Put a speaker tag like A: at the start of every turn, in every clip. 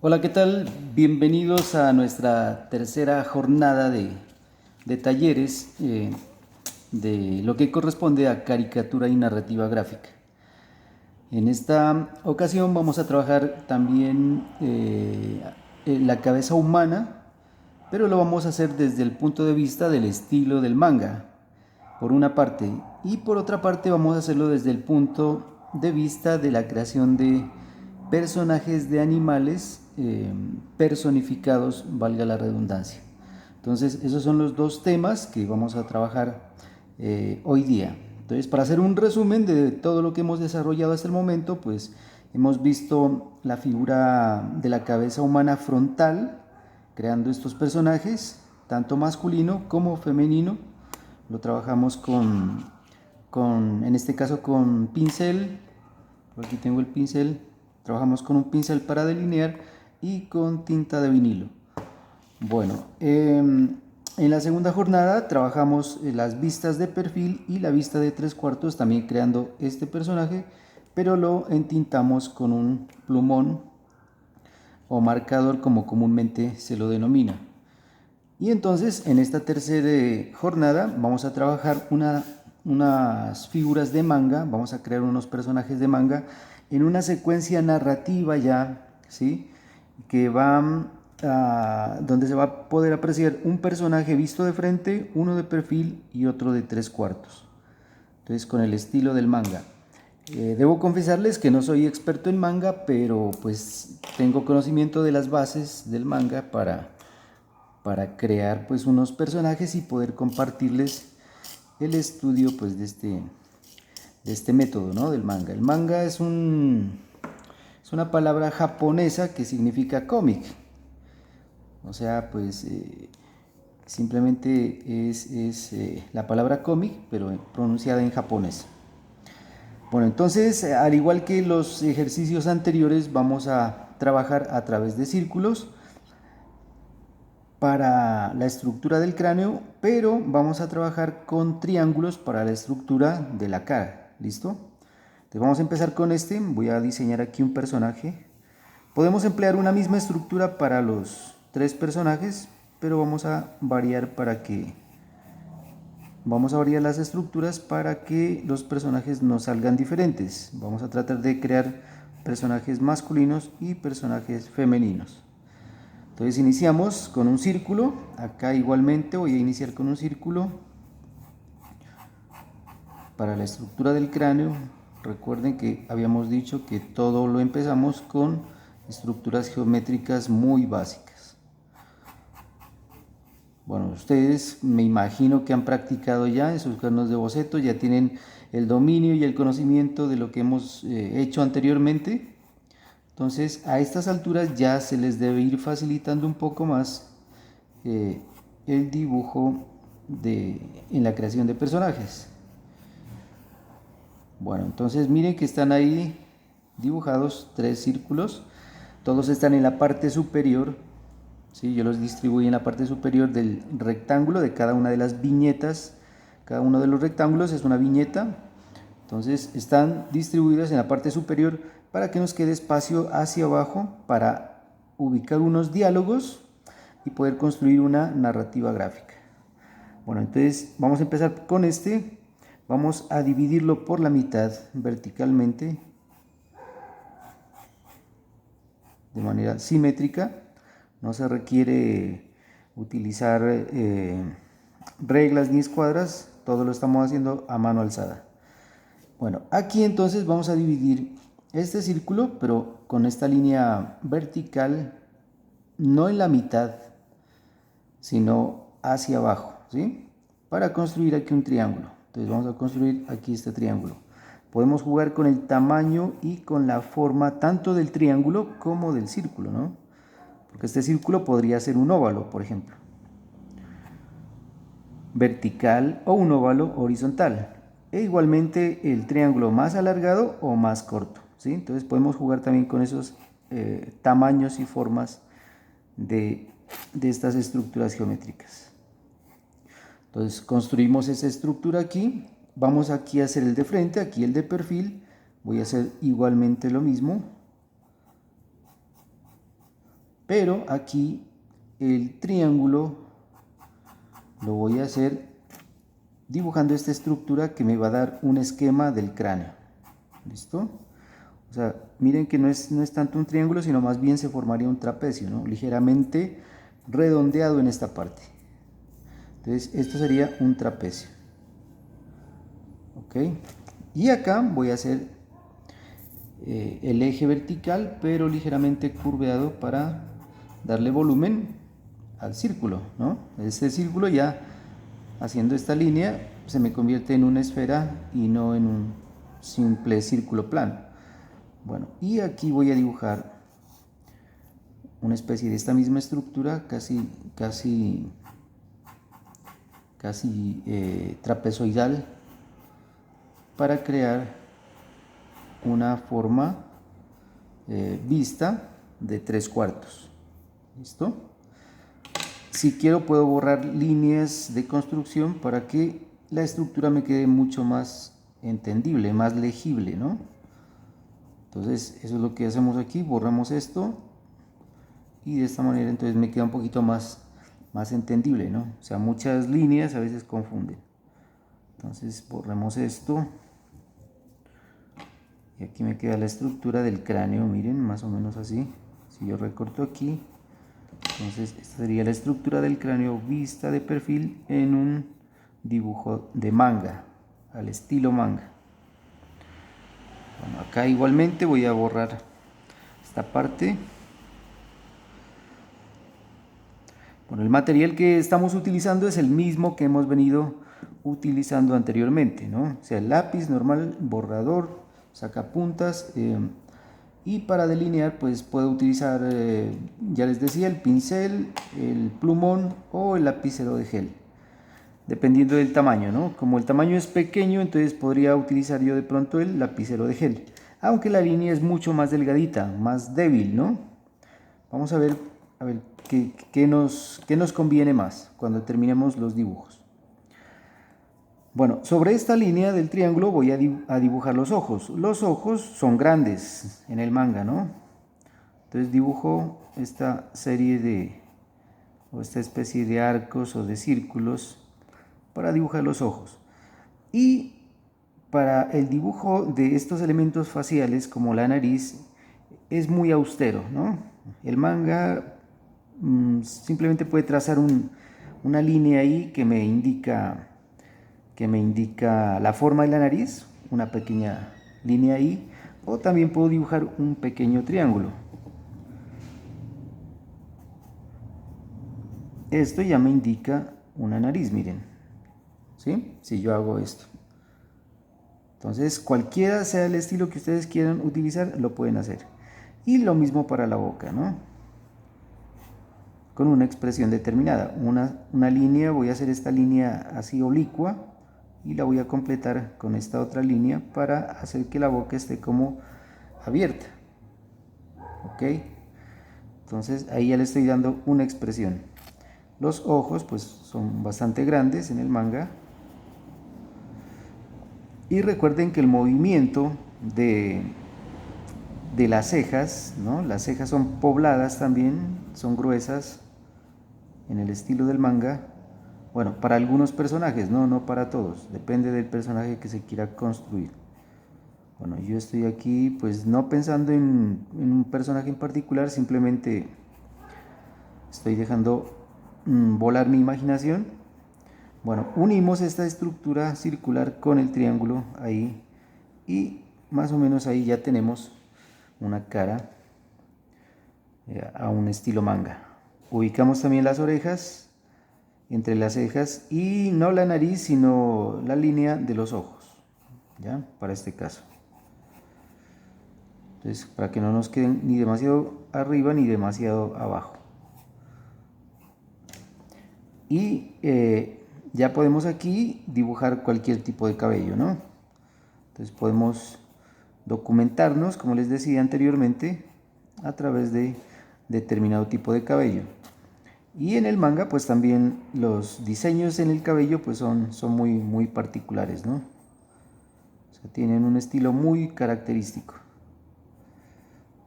A: Hola, ¿qué tal? Bienvenidos a nuestra tercera jornada de talleres de lo que corresponde a caricatura y narrativa gráfica. En esta ocasión vamos a trabajar también la cabeza humana, pero lo vamos a hacer desde el punto de vista del estilo del manga, por una parte, y por otra parte vamos a hacerlo desde el punto de vista de la creación de personajes de animales personificados, valga la redundancia. Entonces, esos son los dos temas que vamos a trabajar hoy día. Entonces, para hacer un resumen de todo lo que hemos desarrollado hasta el momento, pues hemos visto la figura de la cabeza humana frontal, creando estos personajes, tanto masculino como femenino. Lo trabajamos en este caso con pincel. Por aquí tengo el pincel. Trabajamos con un pincel para delinear y con tinta de vinilo. Bueno, en la segunda jornada trabajamos las vistas de perfil y la vista de 3/4, también creando este personaje, pero lo entintamos con un plumón o marcador como comúnmente se lo denomina. Y entonces en esta tercera jornada vamos a trabajar unas figuras de manga, vamos a crear unos personajes de manga en una secuencia narrativa ya, ¿sí? Que va donde se va a poder apreciar un personaje visto de frente, uno de perfil y otro de 3/4. Entonces con el estilo del manga. Debo confesarles que no soy experto en manga, pero pues tengo conocimiento de las bases del manga para crear pues unos personajes y poder compartirles el estudio pues de este método, ¿no? Del manga. El manga es una palabra japonesa que significa cómic. O sea, pues simplemente es la palabra cómic, pero pronunciada en japonés. Bueno, entonces, al igual que los ejercicios anteriores, vamos a trabajar a través de círculos para la estructura del cráneo, pero vamos a trabajar con triángulos para la estructura de la cara. ¿Listo? Entonces vamos a empezar con este. Voy a diseñar aquí un personaje. Podemos emplear una misma estructura para los tres personajes, pero vamos a variar las estructuras para que los personajes no salgan diferentes. Vamos a tratar de crear personajes masculinos y personajes femeninos. Entonces iniciamos con un círculo. Acá igualmente voy a iniciar con un círculo para la estructura del cráneo. Recuerden que habíamos dicho que todo lo empezamos con estructuras geométricas muy básicas. Bueno, ustedes me imagino que han practicado ya en sus cuadernos de boceto, ya tienen el dominio y el conocimiento de lo que hemos hecho anteriormente. Entonces, a estas alturas ya se les debe ir facilitando un poco más el dibujo en la creación de personajes. Bueno, entonces miren que están ahí dibujados tres círculos. Todos están en la parte superior. ¿Sí? Yo los distribuí en la parte superior del rectángulo de cada una de las viñetas. Cada uno de los rectángulos es una viñeta. Entonces están distribuidos en la parte superior para que nos quede espacio hacia abajo para ubicar unos diálogos y poder construir una narrativa gráfica. Bueno, entonces vamos a empezar con este. Vamos a dividirlo por la mitad verticalmente de manera simétrica. No se requiere utilizar reglas ni escuadras, todo lo estamos haciendo a mano alzada. Bueno, aquí entonces vamos a dividir este círculo, pero con esta línea vertical, no en la mitad, sino hacia abajo, ¿sí? Para construir aquí un triángulo. Entonces vamos a construir aquí este triángulo. Podemos jugar con el tamaño y con la forma tanto del triángulo como del círculo, ¿no? Porque este círculo podría ser un óvalo, por ejemplo, vertical, o un óvalo horizontal. E igualmente el triángulo más alargado o más corto, ¿sí? Entonces podemos jugar también con esos tamaños y formas de estas estructuras geométricas. Entonces construimos esa estructura aquí. Vamos aquí a hacer el de frente, aquí el de perfil. Voy a hacer igualmente lo mismo. Pero aquí el triángulo lo voy a hacer dibujando esta estructura que me va a dar un esquema del cráneo. ¿Listo? O sea, miren que no es tanto un triángulo, sino más bien se formaría un trapecio, ¿no? Ligeramente redondeado en esta parte. Entonces, esto sería un trapecio. ¿Ok? Y acá voy a hacer el eje vertical, pero ligeramente curveado para darle volumen al círculo, ¿no? Este círculo ya, haciendo esta línea, se me convierte en una esfera y no en un simple círculo plano. Bueno, y aquí voy a dibujar una especie de esta misma estructura, casi trapezoidal, para crear una forma vista de 3/4. ¿Listo? Si quiero puedo borrar líneas de construcción para que la estructura me quede mucho más entendible, más legible, ¿no? Entonces eso es lo que hacemos aquí, borramos esto y de esta manera entonces me queda un poquito más entendible, ¿no? O sea, muchas líneas a veces confunden. Entonces borramos esto y aquí me queda la estructura del cráneo, miren, más o menos así. Si yo recorto aquí, entonces esta sería la estructura del cráneo vista de perfil en un dibujo de manga, al estilo manga. Bueno, acá igualmente voy a borrar esta parte. Bueno, el material que estamos utilizando es el mismo que hemos venido utilizando anteriormente, ¿no? O sea, el lápiz normal, borrador, sacapuntas, y para delinear pues puedo utilizar, ya les decía, el pincel, el plumón o el lapicero de gel, dependiendo del tamaño, ¿no? Como el tamaño es pequeño, entonces podría utilizar yo de pronto el lapicero de gel, aunque la línea es mucho más delgadita, más débil, ¿no? Vamos a ver qué nos conviene más cuando terminemos los dibujos. Bueno, sobre esta línea del triángulo voy a dibujar los ojos. Los ojos son grandes en el manga, ¿no? Entonces dibujo esta serie o esta especie de arcos o de círculos para dibujar los ojos. Y para el dibujo de estos elementos faciales, como la nariz, es muy austero, ¿no? El manga simplemente puede trazar una línea ahí que me indica la forma de la nariz, una pequeña línea ahí, o también puedo dibujar un pequeño triángulo. Esto ya me indica una nariz, miren, ¿sí? Si yo hago esto. Entonces, cualquiera sea el estilo que ustedes quieran utilizar, lo pueden hacer. Y lo mismo para la boca, ¿no? Con una expresión determinada. Una línea, voy a hacer esta línea así oblicua y la voy a completar con esta otra línea para hacer que la boca esté como abierta. ¿Ok? Entonces ahí ya le estoy dando una expresión. Los ojos pues son bastante grandes en el manga. Y recuerden que el movimiento de las cejas, ¿no? Las cejas son pobladas también, son gruesas en el estilo del manga. Bueno, para algunos personajes, no para todos, depende del personaje que se quiera construir. Bueno, yo estoy aquí pues no pensando en un personaje en particular, simplemente estoy dejando volar mi imaginación. Bueno, unimos esta estructura circular con el triángulo ahí y más o menos ahí ya tenemos una cara a un estilo manga. Ubicamos también las orejas entre las cejas y no la nariz, sino la línea de los ojos, ¿ya? Para este caso. Entonces, para que no nos queden ni demasiado arriba ni demasiado abajo. Y ya podemos aquí dibujar cualquier tipo de cabello, ¿no? Entonces podemos documentarnos, como les decía anteriormente, a través de determinado tipo de cabello. Y en el manga pues también los diseños en el cabello pues son muy particulares, ¿no? O sea, tienen un estilo muy característico.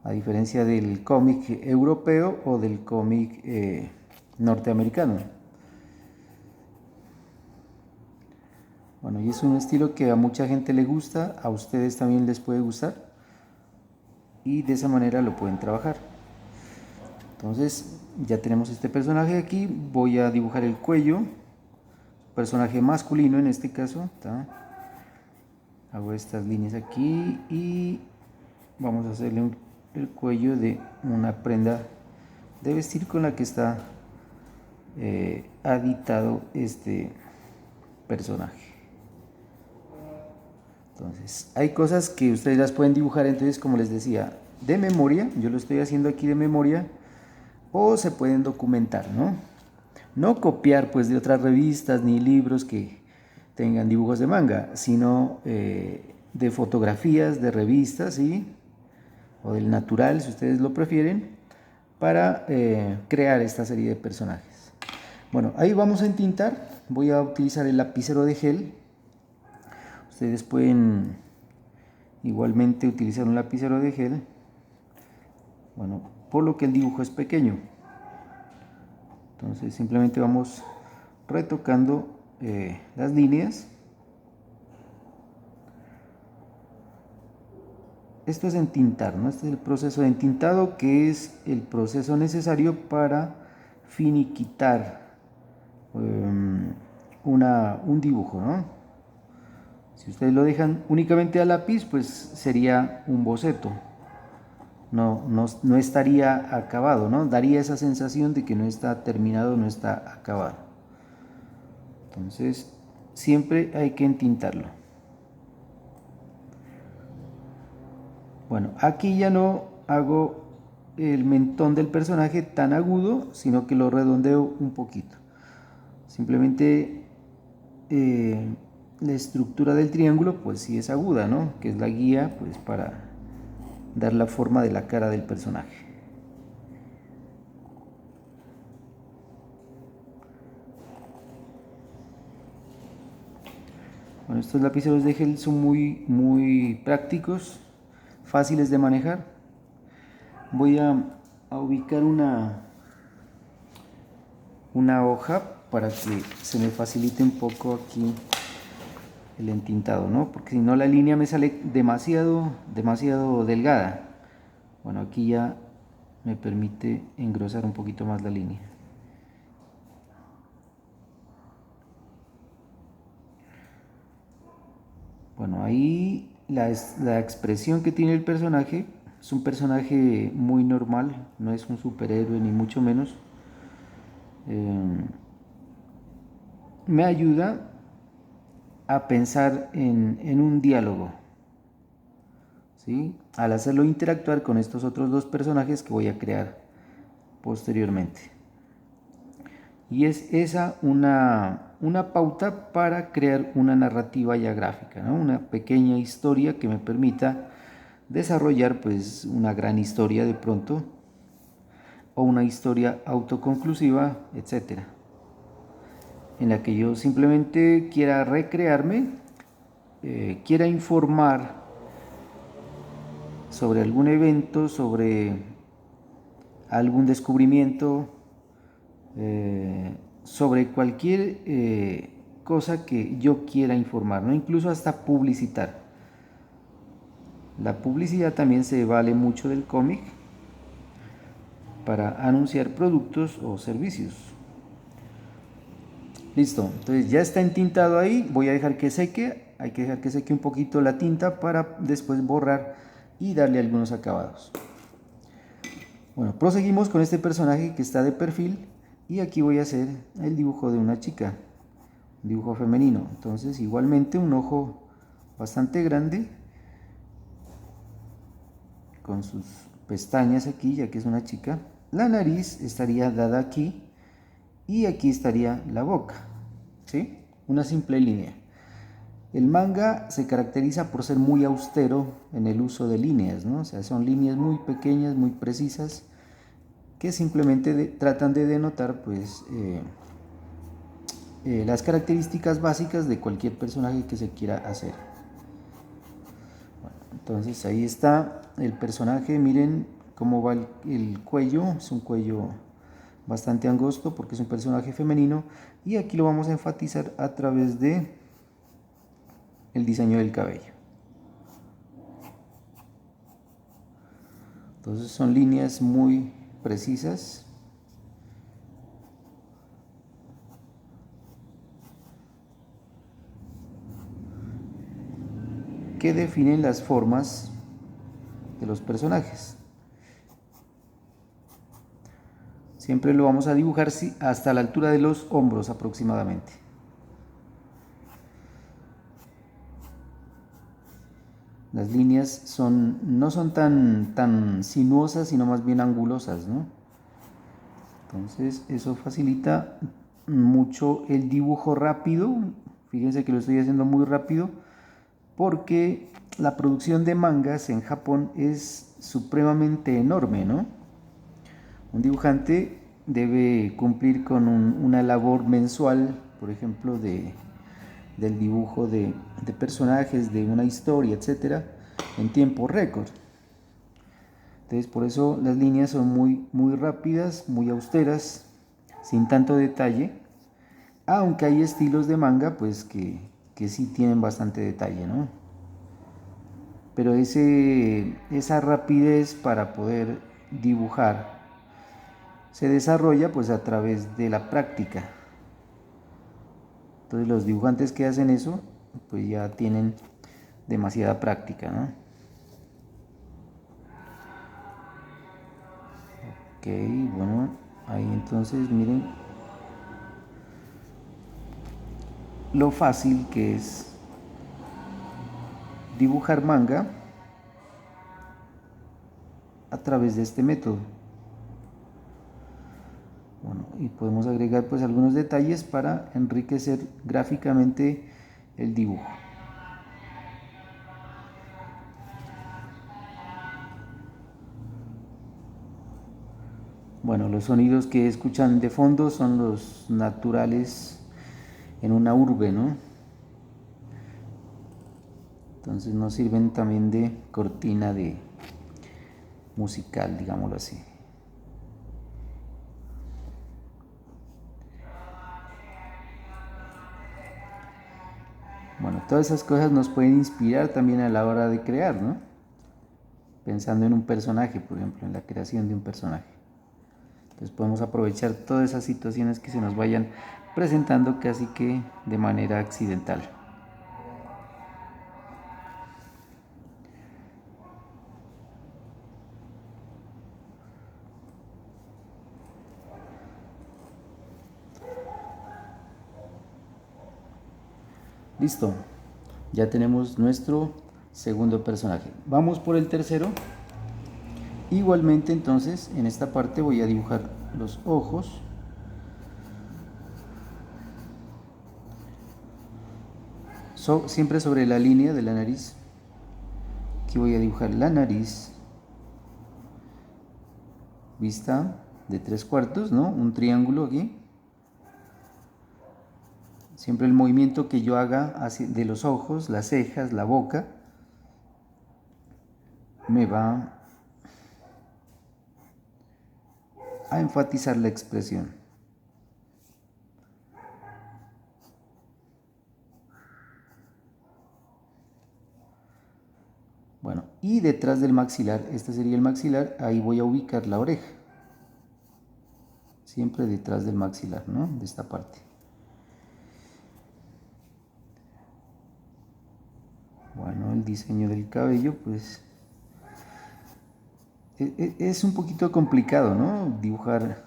A: a diferencia del cómic europeo o del cómic norteamericano. Bueno, y es un estilo que a mucha gente le gusta, a ustedes también les puede gustar, y de esa manera lo pueden trabajar. Entonces ya tenemos este personaje aquí. Voy a dibujar el cuello, personaje masculino en este caso, ¿tá? Hago estas líneas aquí y vamos a hacerle el cuello de una prenda de vestir con la que está aditado este personaje. Entonces hay cosas que ustedes las pueden dibujar, entonces, como les decía, de memoria. Yo lo estoy haciendo aquí de memoria, o se pueden documentar, no copiar pues de otras revistas ni libros que tengan dibujos de manga, sino de fotografías de revistas, ¿sí? O del natural, si ustedes lo prefieren, para crear esta serie de personajes. Bueno, ahí vamos a entintar. Voy a utilizar el lapicero de gel. Ustedes pueden igualmente utilizar un lapicero de gel, bueno, por lo que el dibujo es pequeño. Entonces simplemente vamos retocando las líneas. Esto es entintar, ¿no? Este es el proceso de entintado, que es el proceso necesario para finiquitar un dibujo, ¿no? Si ustedes lo dejan únicamente a lápiz, pues sería un boceto. No estaría acabado, ¿no? Daría esa sensación de que no está terminado, no está acabado. Entonces, siempre hay que entintarlo. Bueno, aquí ya no hago el mentón del personaje tan agudo, sino que lo redondeo un poquito. Simplemente la estructura del triángulo, pues sí es aguda, ¿no? Que es la guía, pues, para dar la forma de la cara del personaje. Bueno, estos lapiceros de gel son muy prácticos, fáciles de manejar. Voy a ubicar una hoja para que se me facilite un poco aquí el entintado, ¿no? Porque si no la línea me sale demasiado delgada. Bueno, aquí ya me permite engrosar un poquito más la línea. Bueno, ahí la expresión que tiene el personaje es un personaje muy normal, no es un superhéroe ni mucho menos. Me ayuda a pensar en un diálogo, ¿sí? Al hacerlo interactuar con estos otros dos personajes que voy a crear posteriormente. Y es esa una pauta para crear una narrativa ya gráfica, ¿no? Una pequeña historia que me permita desarrollar pues una gran historia de pronto, o una historia autoconclusiva, etcétera, en la que yo simplemente quiera recrearme, quiera informar sobre algún evento, sobre algún descubrimiento, sobre cualquier cosa que yo quiera informar, ¿no? Incluso hasta publicitar. La publicidad también se vale mucho del cómic para anunciar productos o servicios. Listo, entonces ya está entintado ahí. Voy a dejar que seque. Hay que dejar que seque un poquito la tinta para después borrar y darle algunos acabados. Bueno, proseguimos con este personaje que está de perfil, y aquí voy a hacer el dibujo de una chica, un dibujo femenino. Entonces igualmente un ojo bastante grande, con sus pestañas aquí, ya que es una chica. La nariz estaría dada aquí y aquí estaría la boca, ¿sí? Una simple línea. El manga se caracteriza por ser muy austero en el uso de líneas, ¿no? O sea, son líneas muy pequeñas, muy precisas, que simplemente tratan de denotar pues las características básicas de cualquier personaje que se quiera hacer. Bueno, entonces ahí está el personaje, miren cómo va el cuello, es un cuello bastante angosto porque es un personaje femenino, y aquí lo vamos a enfatizar a través de el diseño del cabello. Entonces son líneas muy precisas. Que definen las formas de los personajes. Siempre lo vamos a dibujar hasta la altura de los hombros aproximadamente. Las líneas no son tan sinuosas, sino más bien angulosas, ¿no? Entonces eso facilita mucho el dibujo rápido. Fíjense que lo estoy haciendo muy rápido porque la producción de mangas en Japón es supremamente enorme, ¿no? Un dibujante debe cumplir con una labor mensual, por ejemplo, del dibujo de personajes, de una historia, etcétera, en tiempo récord. Entonces, por eso las líneas son muy rápidas, muy austeras, sin tanto detalle, aunque hay estilos de manga pues que sí tienen bastante detalle, ¿no? Pero esa rapidez para poder dibujar se desarrolla pues a través de la práctica. Entonces los dibujantes que hacen eso pues ya tienen demasiada práctica, ¿no? Ok, bueno, ahí entonces miren lo fácil que es dibujar manga a través de este método. Bueno, y podemos agregar pues algunos detalles para enriquecer gráficamente el dibujo. Bueno, los sonidos que escuchan de fondo son los naturales en una urbe, ¿no? Entonces nos sirven también de cortina de musical, digámoslo así. Bueno, todas esas cosas nos pueden inspirar también a la hora de crear, ¿no? Pensando en un personaje, por ejemplo, en la creación de un personaje. Entonces podemos aprovechar todas esas situaciones que se nos vayan presentando casi que de manera accidental. Listo, ya tenemos nuestro segundo personaje. Vamos por el tercero. Igualmente entonces en esta parte voy a dibujar los ojos. Siempre sobre la línea de la nariz. Aquí voy a dibujar la nariz. Vista de 3/4, ¿no? Un triángulo aquí. Siempre el movimiento que yo haga de los ojos, las cejas, la boca, me va a enfatizar la expresión. Bueno, y detrás del maxilar, este sería el maxilar, ahí voy a ubicar la oreja. Siempre detrás del maxilar, ¿no? De esta parte. Bueno, el diseño del cabello, pues es un poquito complicado, ¿no? Dibujar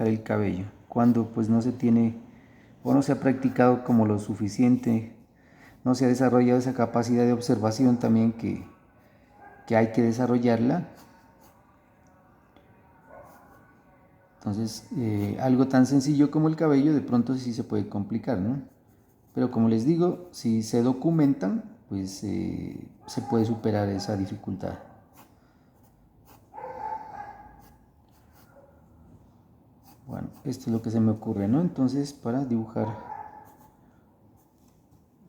A: el cabello cuando pues no se tiene o no se ha practicado como lo suficiente, no se ha desarrollado esa capacidad de observación también que hay que desarrollarla. Entonces, algo tan sencillo como el cabello de pronto sí se puede complicar, ¿no? Pero como les digo, si se documentan, pues se puede superar esa dificultad. Bueno, esto es lo que se me ocurre, ¿no? Entonces, para dibujar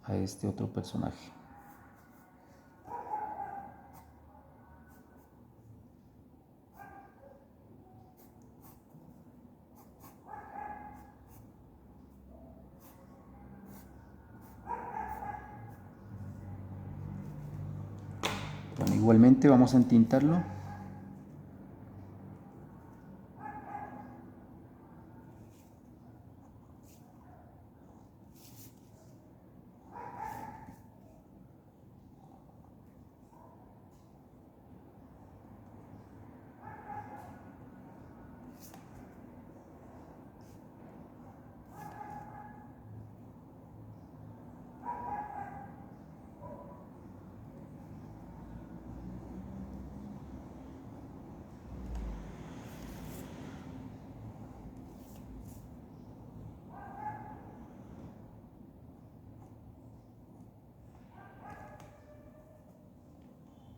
A: a este otro personaje. Bueno, igualmente vamos a entintarlo.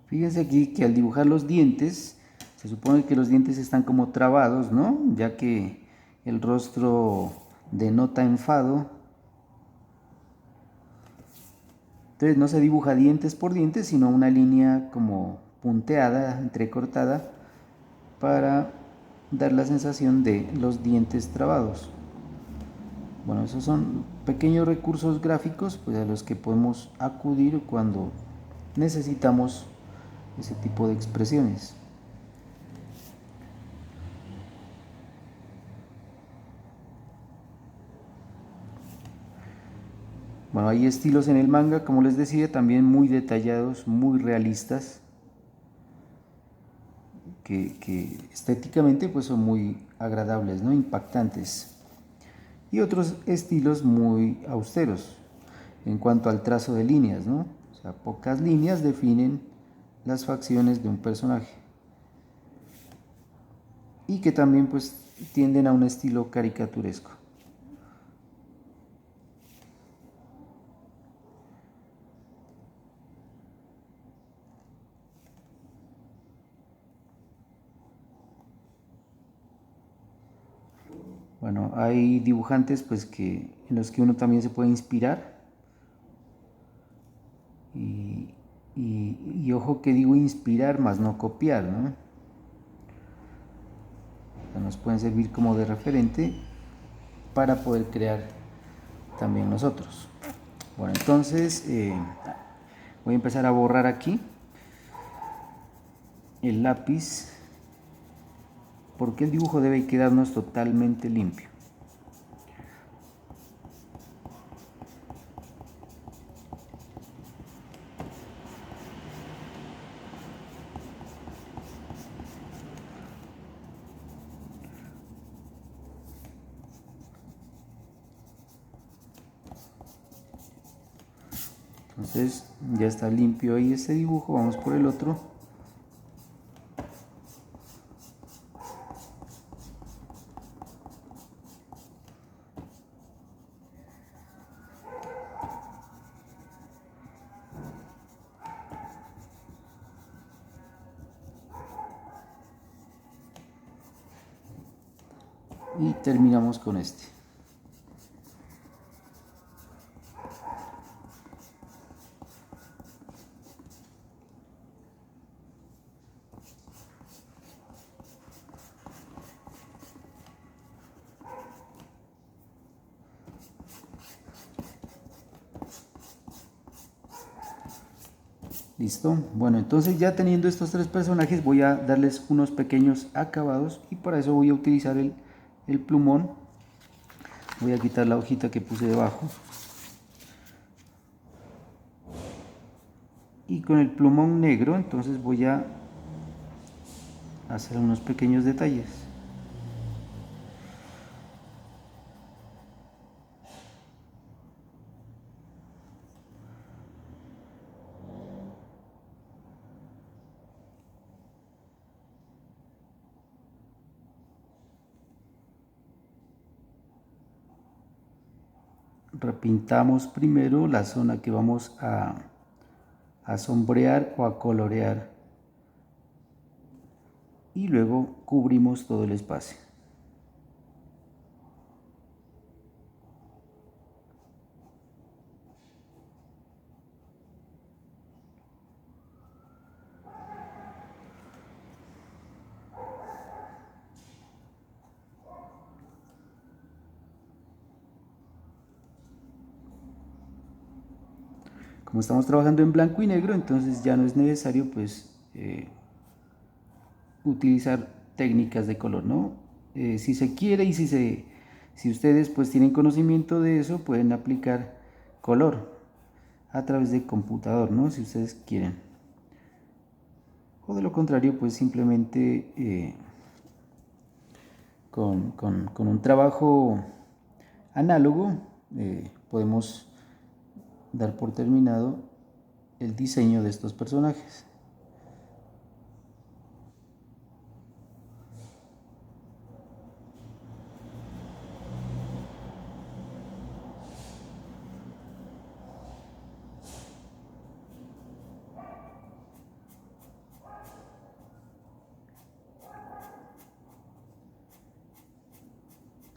A: Fíjense aquí que al dibujar los dientes, se supone que los dientes están como trabados, ¿no? Ya que el rostro denota enfado. Entonces no se dibuja dientes por dientes, sino una línea como punteada, entrecortada, para dar la sensación de los dientes trabados. Bueno, esos son pequeños recursos gráficos pues, a los que podemos acudir cuando necesitamos ese tipo de expresiones. Bueno, hay estilos en el manga, como les decía, también muy detallados, muy realistas, que estéticamente pues son muy agradables, ¿no? Impactantes. Y otros estilos muy austeros en cuanto al trazo de líneas, ¿no? O sea, pocas líneas definen las facciones de un personaje. Y que también pues tienden a un estilo caricaturesco. Bueno, hay dibujantes pues en los que uno también se puede inspirar. Y ojo que digo inspirar más no copiar, ¿no? O sea, nos pueden servir como de referente para poder crear también nosotros. Bueno, entonces voy a empezar a borrar aquí el lápiz porque el dibujo debe quedarnos totalmente limpio. Entonces ya está limpio ahí este dibujo, vamos por el otro. Y terminamos con este. Listo. Bueno, entonces ya teniendo estos tres personajes voy a darles unos pequeños acabados y para eso voy a utilizar el plumón. Voy a quitar la hojita que puse debajo. Y con el plumón negro entonces voy a hacer unos pequeños detalles. Repintamos primero la zona que vamos a sombrear o a colorear y luego cubrimos todo el espacio. Como estamos trabajando en blanco y negro, entonces ya no es necesario pues utilizar técnicas de color, ¿no? Si se quiere y si ustedes pues tienen conocimiento de eso, pueden aplicar color a través del computador, ¿no? Si ustedes quieren. O de lo contrario, pues simplemente con un trabajo análogo podemos dar por terminado el diseño de estos personajes.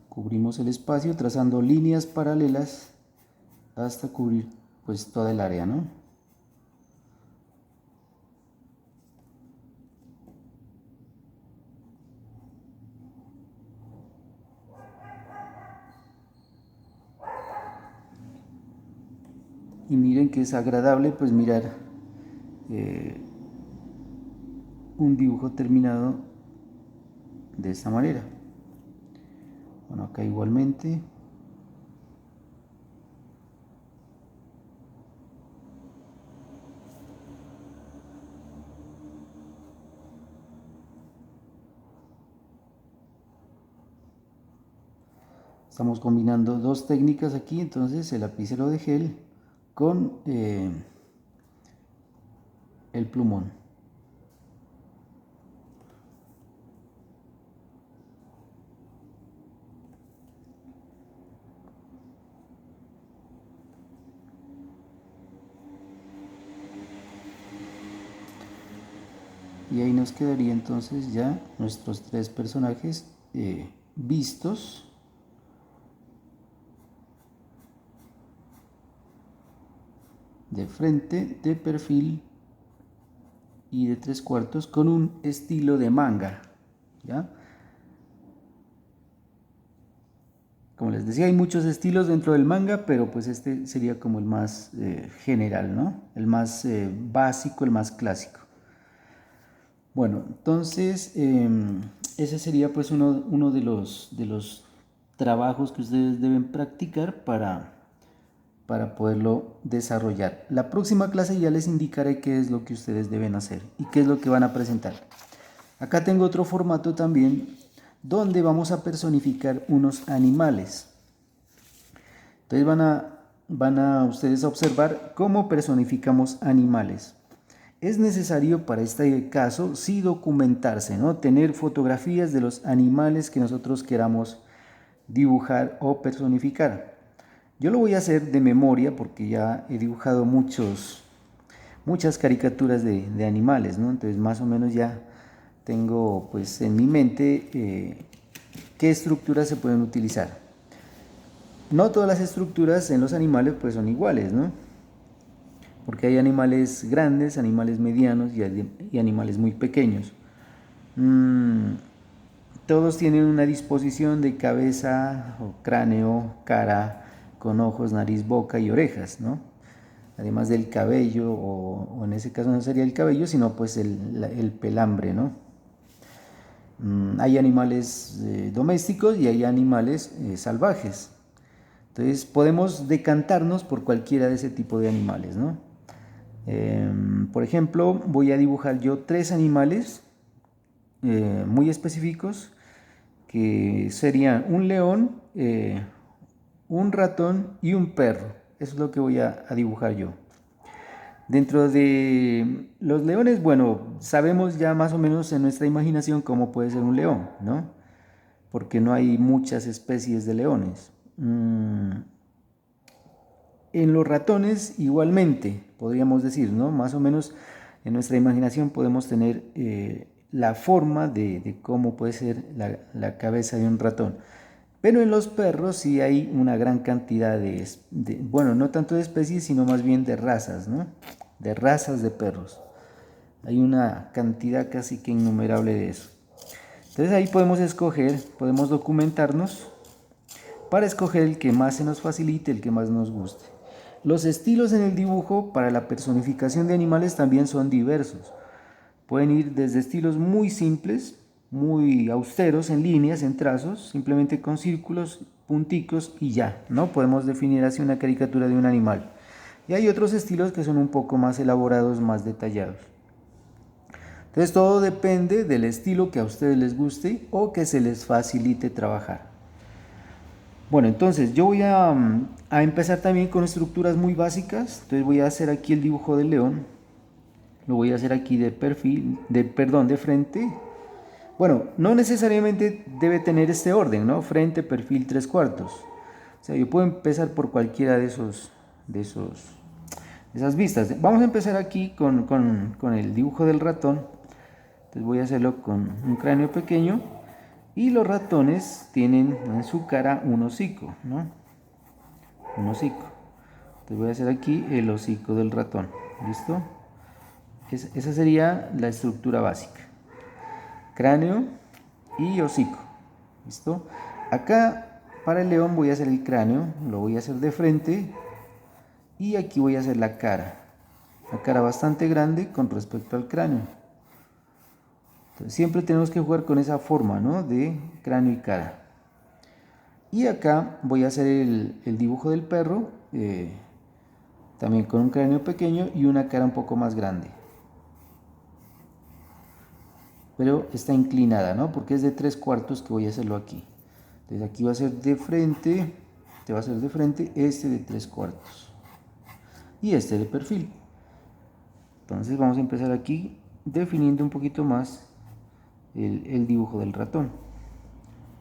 A: Cubrimos el espacio trazando líneas paralelas hasta cubrir pues toda el área, ¿no? Y miren que es agradable pues mirar un dibujo terminado de esta manera. Bueno, acá igualmente. Estamos combinando dos técnicas aquí, entonces el lapicero de gel con el plumón. Y ahí nos quedaría entonces ya nuestros tres personajes vistos. De frente, de perfil y de 3/4 con un estilo de manga, ¿ya? Como les decía, hay muchos estilos dentro del manga, pero pues este sería como el más general, ¿no? El más básico, el más clásico. Bueno, entonces ese sería pues uno de los trabajos que ustedes deben practicar para poderlo desarrollar. La próxima clase ya les indicaré qué es lo que ustedes deben hacer y qué es lo que van a presentar. Acá tengo otro formato también donde vamos a personificar unos animales. Entonces van a ustedes a observar cómo personificamos animales. Es necesario para este caso sí documentarse, ¿no? Tener fotografías de los animales que nosotros queramos dibujar o personificar. Yo lo voy a hacer de memoria porque ya he dibujado muchas caricaturas de animales, ¿no? Entonces más o menos ya tengo pues en mi mente qué estructuras se pueden utilizar. No todas las estructuras en los animales pues son iguales, ¿no? Porque hay animales grandes, animales medianos y animales muy pequeños. Todos tienen una disposición de cabeza o cráneo, cara, con ojos, nariz, boca y orejas, ¿no? Además del cabello, o en ese caso no sería el cabello, sino pues el pelambre, ¿no? Hay animales domésticos y hay animales salvajes. Entonces podemos decantarnos por cualquiera de ese tipo de animales, ¿no? Por ejemplo, voy a dibujar yo tres animales muy específicos que serían un león, un ratón y un perro. Eso es lo que voy a dibujar yo. Dentro de los leones, bueno, sabemos ya más o menos en nuestra imaginación cómo puede ser un león, ¿no? Porque no hay muchas especies de leones. En los ratones igualmente, podríamos decir, ¿no? Más o menos en nuestra imaginación podemos tener la forma de cómo puede ser la cabeza de un ratón. Pero en los perros sí hay una gran cantidad bueno, no tanto de especies, sino más bien de razas, ¿no? De razas de perros. Hay una cantidad casi que innumerable de eso. Entonces ahí podemos escoger, podemos documentarnos para escoger el que más se nos facilite, el que más nos guste. Los estilos en el dibujo para la personificación de animales también son diversos. Pueden ir desde estilos muy simples, muy austeros en líneas, en trazos, simplemente con círculos, punticos y ya, ¿no? Podemos definir así una caricatura de un animal. Y hay otros estilos que son un poco más elaborados, más detallados. Entonces todo depende del estilo que a ustedes les guste o que se les facilite trabajar. Bueno, entonces yo voy a empezar también con estructuras muy básicas. Entonces voy a hacer aquí el dibujo del león. Lo voy a hacer aquí de perfil, de frente. Bueno, no necesariamente debe tener este orden, ¿no? Frente, perfil, tres cuartos. O sea, yo puedo empezar por cualquiera de esas vistas. Vamos a empezar aquí con el dibujo del ratón. Entonces voy a hacerlo con un cráneo pequeño y los ratones tienen en su cara un hocico, ¿no? Un hocico. Entonces voy a hacer aquí el hocico del ratón. ¿Listo? Esa sería la estructura básica. Cráneo y hocico. ¿Listo? Acá para el león voy a hacer el cráneo, lo voy a hacer de frente y aquí voy a hacer la cara. La cara bastante grande con respecto al cráneo. Entonces, siempre tenemos que jugar con esa forma, ¿no? De cráneo y cara. Y acá voy a hacer el dibujo del perro, también con un cráneo pequeño y una cara un poco más grande. Pero está inclinada, ¿no? Porque es de tres cuartos que voy a hacerlo aquí. Entonces aquí va a ser de frente, este va a ser de frente, este de tres cuartos. Y este de perfil. Entonces vamos a empezar aquí definiendo un poquito más el dibujo del ratón.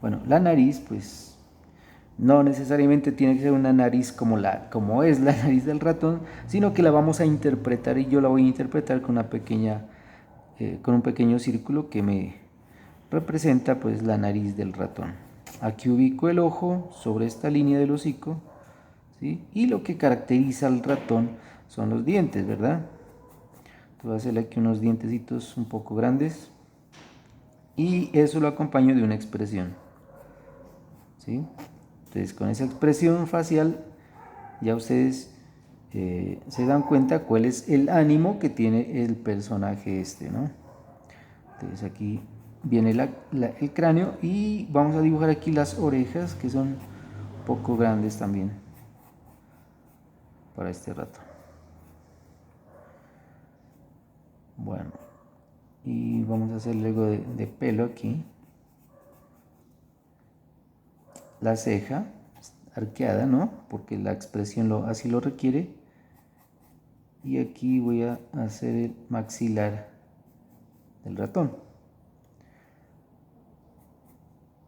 A: Bueno, la nariz, pues no necesariamente tiene que ser una nariz como es la nariz del ratón, sino que la vamos a interpretar y yo la voy a interpretar con con un pequeño círculo que me representa pues la nariz del ratón. Aquí ubico el ojo sobre esta línea del hocico, ¿sí? Y lo que caracteriza al ratón son los dientes, ¿verdad? Entonces voy a hacerle aquí unos dientecitos un poco grandes y eso lo acompaño de una expresión, ¿sí? Entonces con esa expresión facial ya ustedes se dan cuenta cuál es el ánimo que tiene el personaje este, ¿no? Entonces aquí viene el cráneo y vamos a dibujar aquí las orejas que son un poco grandes también para este rato. Bueno, y vamos a hacer algo de pelo aquí. La ceja arqueada, ¿no? Porque la expresión así lo requiere. Y aquí voy a hacer el maxilar del ratón.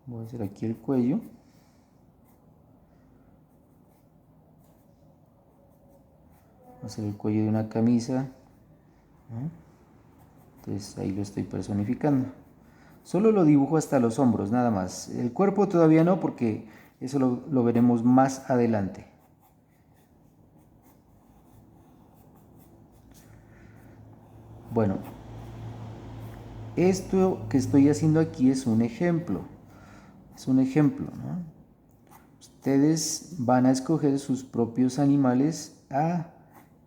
A: Voy a hacer aquí el cuello. Voy a hacer el cuello de una camisa, ¿no? Entonces ahí lo estoy personificando. Solo lo dibujo hasta los hombros, nada más. El cuerpo todavía no, porque eso lo veremos más adelante. Bueno, esto que estoy haciendo aquí es un ejemplo. Es un ejemplo, ¿no? Ustedes van a escoger sus propios animales a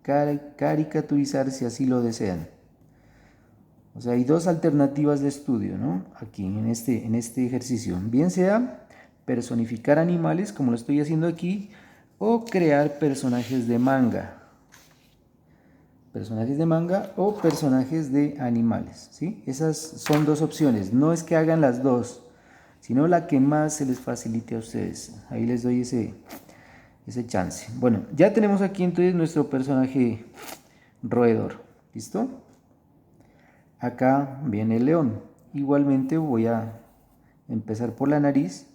A: caricaturizar si así lo desean. O sea, hay dos alternativas de estudio, ¿no? Aquí en este ejercicio. Bien sea personificar animales, como lo estoy haciendo aquí, o crear personajes de manga. Personajes de manga o personajes de animales, ¿sí? Esas son dos opciones. No es que hagan las dos, sino la que más se les facilite a ustedes. Ahí les doy ese chance. Bueno, ya tenemos aquí entonces nuestro personaje roedor. ¿Listo? Acá viene el león. Igualmente voy a empezar por la nariz.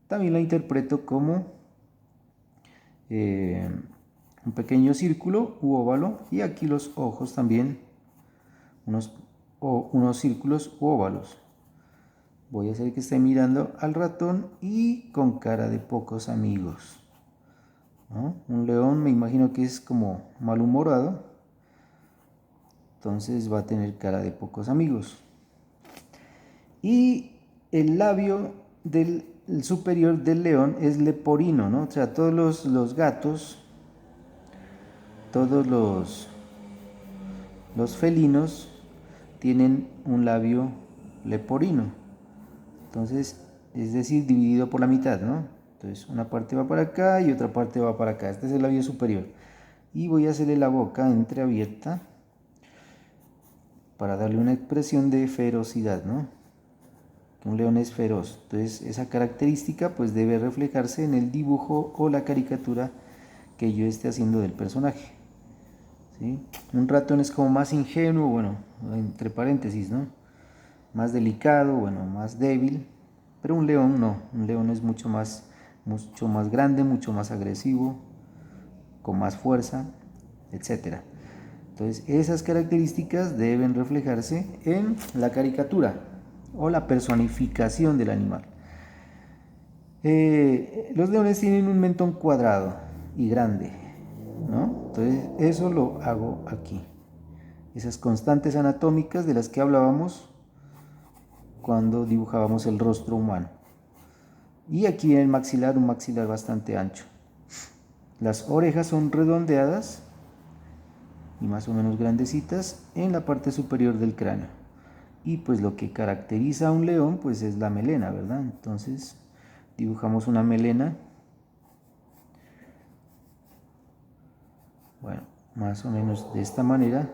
A: También la interpreto como un pequeño círculo u óvalo. Y aquí los ojos también, unos círculos u óvalos. Voy a hacer que esté mirando al ratón y con cara de pocos amigos, ¿no? Un león me imagino que es como malhumorado, entonces va a tener cara de pocos amigos. Y el labio superior del león es leporino, ¿no? O sea, todos los gatos todos los felinos tienen un labio leporino. Entonces, es decir, dividido por la mitad, ¿no? Entonces, una parte va para acá y otra parte va para acá. Este es el labio superior. Y voy a hacerle la boca entreabierta para darle una expresión de ferocidad, ¿no? Un león es feroz. Entonces, esa característica pues debe reflejarse en el dibujo o la caricatura que yo esté haciendo del personaje. ¿Sí? Un ratón es como más ingenuo, bueno, entre paréntesis, ¿no? Más delicado, bueno, más débil, pero un león no, un león es mucho más grande, mucho más agresivo, con más fuerza, etcétera. Entonces, esas características deben reflejarse en la caricatura o la personificación del animal. Los leones tienen un mentón cuadrado y grande, ¿no? Entonces, eso lo hago aquí. Esas constantes anatómicas de las que hablábamos cuando dibujábamos el rostro humano. Y aquí viene el maxilar, un maxilar bastante ancho. Las orejas son redondeadas y más o menos grandecitas en la parte superior del cráneo. Y pues lo que caracteriza a un león pues es la melena, ¿verdad? Entonces dibujamos una melena. Bueno, más o menos de esta manera.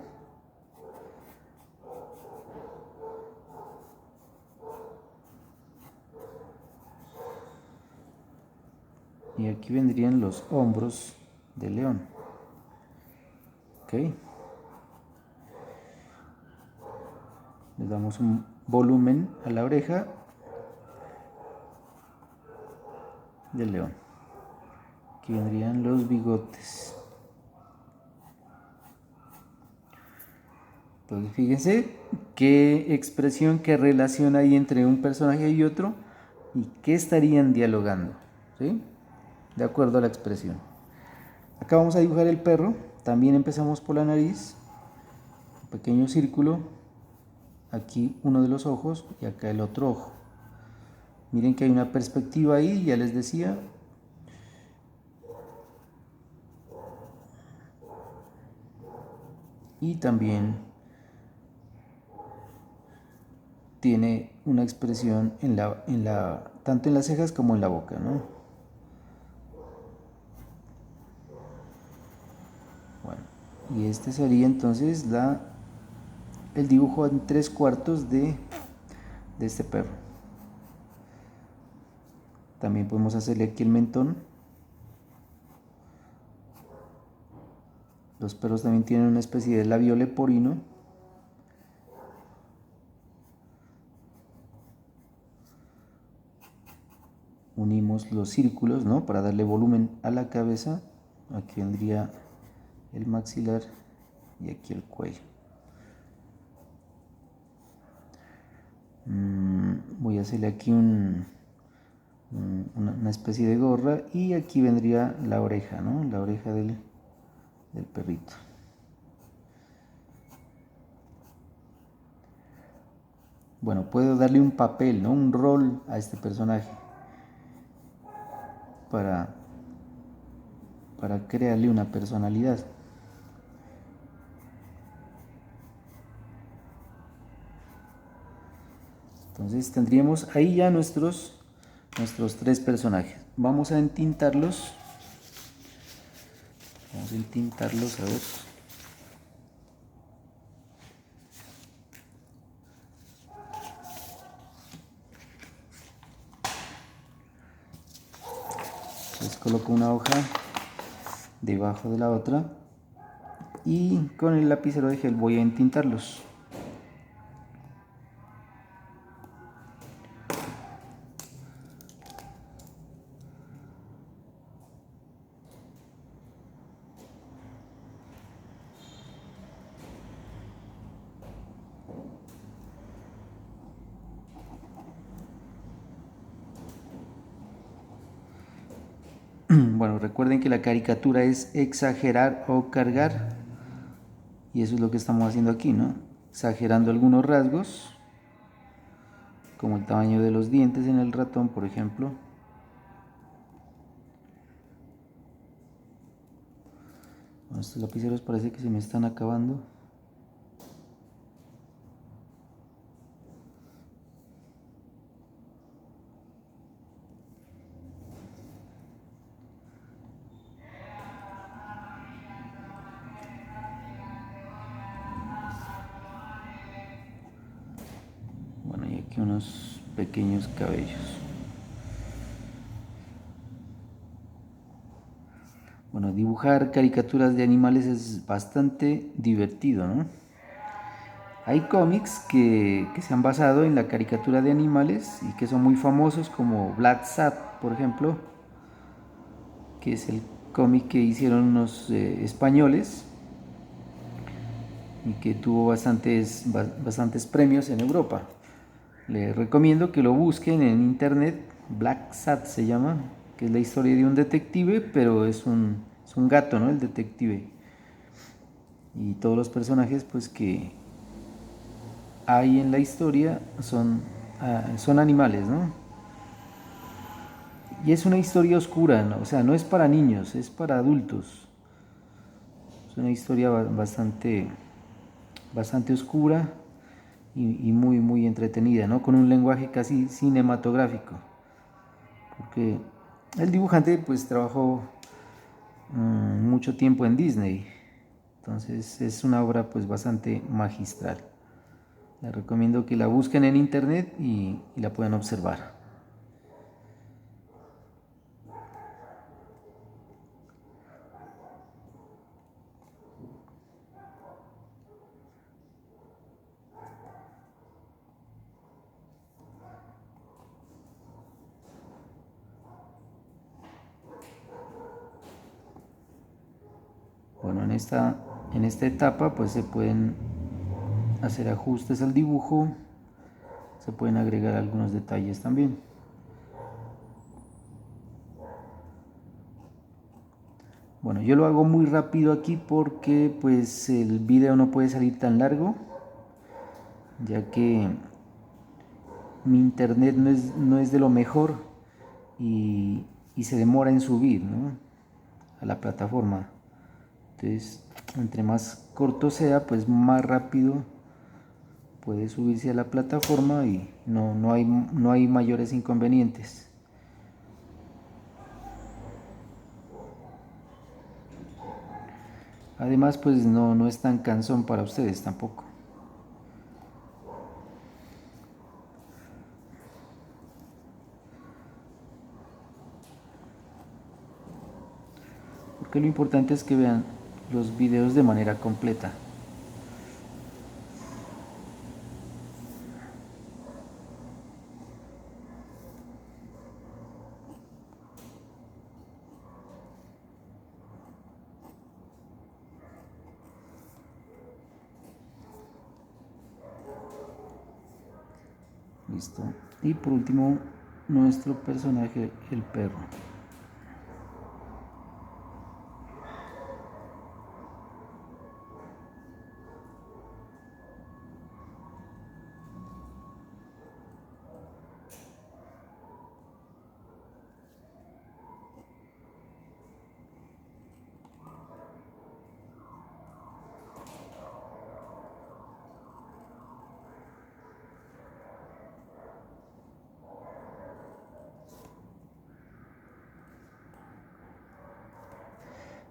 A: Y aquí vendrían los hombros del león. ¿Ok? Le damos un volumen a la oreja del león. Aquí vendrían los bigotes. Entonces fíjense qué expresión, qué relación hay entre un personaje y otro y qué estarían dialogando, ¿sí? De acuerdo a la expresión. Acá vamos a dibujar el perro. También empezamos por la nariz, un pequeño círculo, aquí uno de los ojos y acá el otro ojo. Miren que hay una perspectiva ahí, ya les decía. Y también tiene una expresión tanto en las cejas como en la boca, ¿no? Bueno, y este sería entonces el dibujo en 3/4 de este perro. También podemos hacerle aquí el mentón. Los perros también tienen una especie de labio leporino. Unimos los círculos, ¿no? Para darle volumen a la cabeza. Aquí vendría el maxilar y aquí el cuello. Voy a hacerle aquí una especie de gorra y aquí vendría la oreja, ¿no? La oreja del perrito. Bueno, puedo darle un papel, ¿no? Un rol a este personaje para crearle una personalidad. Entonces tendríamos ahí ya nuestros 3 personajes. Vamos a entintarlos. Vamos a entintarlos, a ver. Entonces coloco una hoja debajo de la otra y con el lapicero de gel voy a entintarlos. Bueno, recuerden que la caricatura es exagerar o cargar y eso es lo que estamos haciendo aquí, ¿no? Exagerando algunos rasgos, como el tamaño de los dientes en el ratón, por ejemplo. Bueno, estos lapiceros parece que se me están acabando. Bueno, y aquí unos pequeños cabellos. Bueno, dibujar caricaturas de animales es bastante divertido, ¿no? Hay cómics que se han basado en la caricatura de animales y que son muy famosos, como Black Sad, por ejemplo, que es el cómic que hicieron unos españoles y que tuvo bastantes premios en Europa. Les recomiendo que lo busquen en internet. Black Sad se llama, que es la historia de un detective, pero es un gato, ¿no? El detective. Y todos los personajes pues que hay en la historia son animales, ¿no? Y es una historia oscura, ¿no? O sea, no es para niños, es para adultos. Es una historia bastante oscura y muy entretenida, ¿no? Con un lenguaje casi cinematográfico. Porque el dibujante pues trabajó mucho tiempo en Disney. Entonces es una obra pues bastante magistral. Les recomiendo que la busquen en internet y la puedan observar. Bueno, en esta etapa pues se pueden hacer ajustes al dibujo, se pueden agregar algunos detalles también. Bueno, yo lo hago muy rápido aquí porque pues el video no puede salir tan largo, ya que mi internet no es de lo mejor y se demora en subir, ¿no? A la plataforma. Entonces, entre más corto sea, pues más rápido puede subirse a la plataforma y no hay mayores inconvenientes. Además, pues no es tan cansón para ustedes tampoco. Porque lo importante es que vean los videos de manera completa. Listo. Y por último, nuestro personaje, el perro.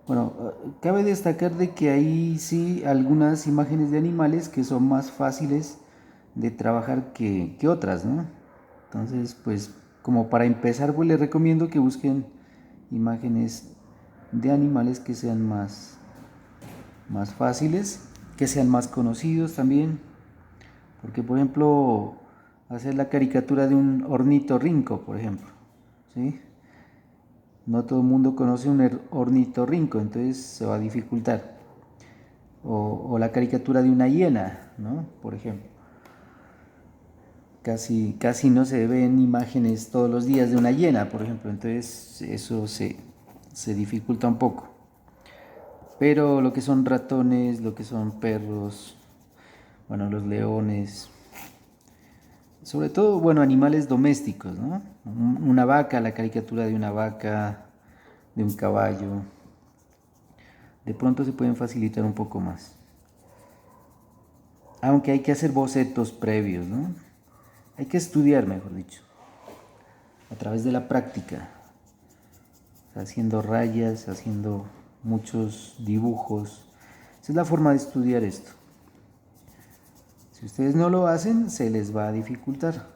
A: Bueno, cabe destacar de que hay sí algunas imágenes de animales que son más fáciles de trabajar que otras, ¿no? Entonces, pues como para empezar, pues les recomiendo que busquen imágenes de animales que sean más fáciles, que sean más conocidos también. Porque, por ejemplo, hacer la caricatura de un ornitorrinco, por ejemplo, ¿sí? No todo el mundo conoce un ornitorrinco, entonces se va a dificultar. O la caricatura de una hiena, ¿no? Por ejemplo. Casi no se ven imágenes todos los días de una hiena, por ejemplo, entonces eso se dificulta un poco. Pero lo que son ratones, lo que son perros, bueno, los leones, sobre todo, bueno, animales domésticos, ¿no? Una vaca, la caricatura de una vaca, de un caballo, de pronto se pueden facilitar un poco más. Aunque hay que hacer bocetos previos, ¿no? Hay que estudiar, mejor dicho, a través de la práctica, haciendo rayas, haciendo muchos dibujos. Esa es la forma de estudiar esto. Si ustedes no lo hacen, se les va a dificultar.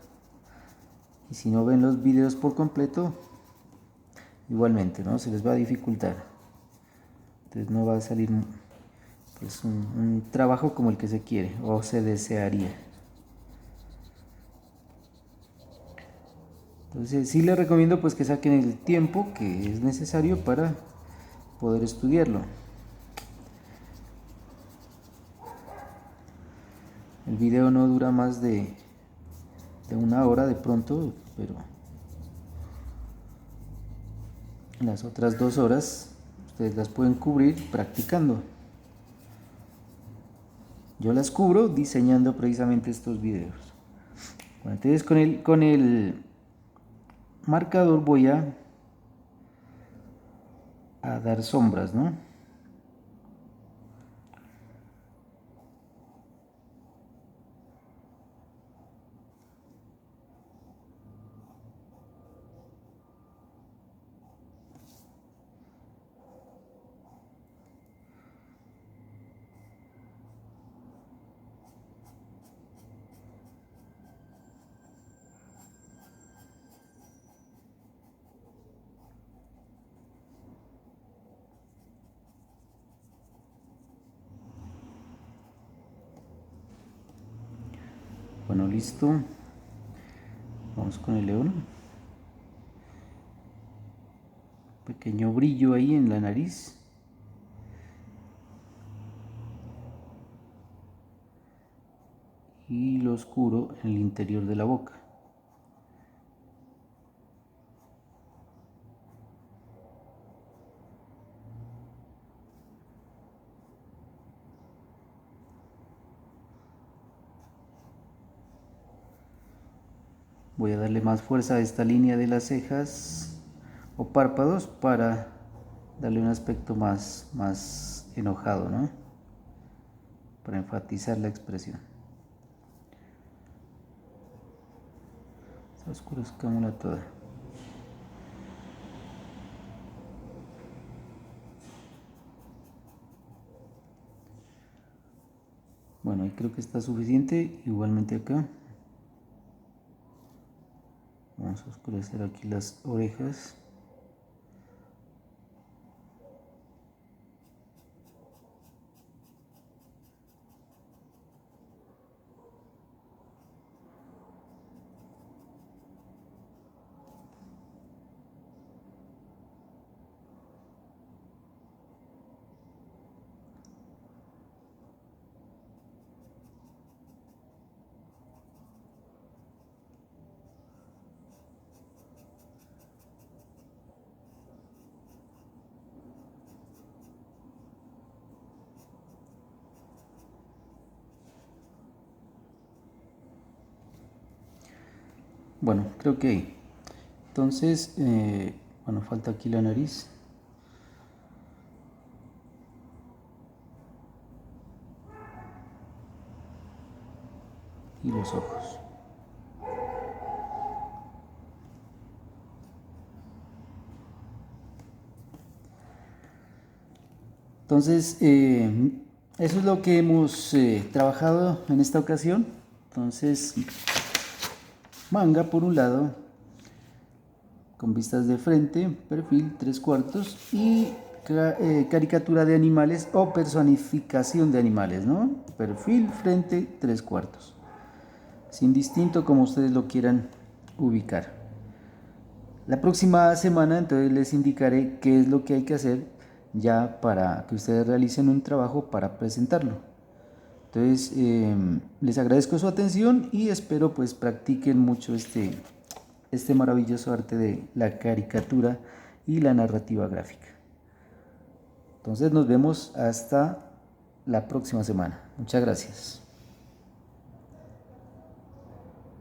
A: Y si no ven los videos por completo, igualmente, ¿no? Se les va a dificultar. Entonces no va a salir pues, un trabajo como el que se quiere o se desearía. Entonces sí les recomiendo pues que saquen el tiempo que es necesario para poder estudiarlo. El video no dura más de 1 hora de pronto, pero las otras 2 horas ustedes las pueden cubrir practicando. Yo las cubro diseñando precisamente estos videos. Bueno, entonces con el marcador voy a dar sombras, ¿no? Bueno, listo. Vamos con el león. Pequeño brillo ahí en la nariz. Y lo oscuro en el interior de la boca. Voy a darle más fuerza a esta línea de las cejas o párpados para darle un aspecto más enojado, ¿no? Para enfatizar la expresión. Esta oscurezcámosla toda. Bueno, ahí creo que está suficiente. Igualmente acá. Vamos a oscurecer aquí las orejas. Bueno, creo que ahí. Entonces, bueno, falta aquí la nariz. Y los ojos. Entonces, eso es lo que hemos trabajado en esta ocasión. Entonces, manga por un lado, con vistas de frente, perfil 3/4 y caricatura de animales o personificación de animales, ¿no? Perfil, frente, 3/4. Sin distinto como ustedes lo quieran ubicar. La próxima semana entonces les indicaré qué es lo que hay que hacer ya para que ustedes realicen un trabajo para presentarlo. Entonces les agradezco su atención y espero pues practiquen mucho este maravilloso arte de la caricatura y la narrativa gráfica. Entonces nos vemos hasta la próxima semana. Muchas gracias.